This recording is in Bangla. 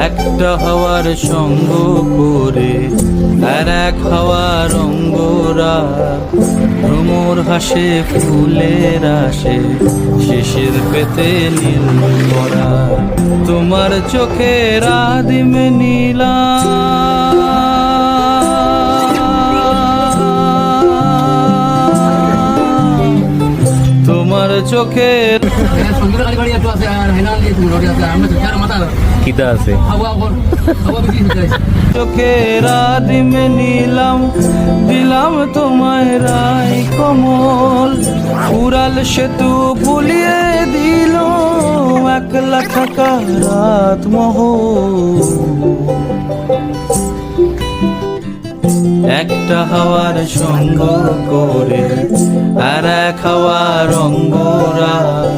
একটা হাওয়ার সঙ্গ করে আর এক হাওয়ার অঙ্গরা ভ্রমর হাসে ফুলের আসে শিশির পেতে নীল পরা তোমার চোখের আদিম নীলা তোমার চোখের কিতা আছে চোখের আদিমে নিলাম দিলাম তোমায় রাই কমল উড়াল সেতু ভুলিয়ে দিল একলা থাকা রাত মহল একটা হাওয়ার সঙ্গ করে আর এক হাওয়ার অঙ্গরা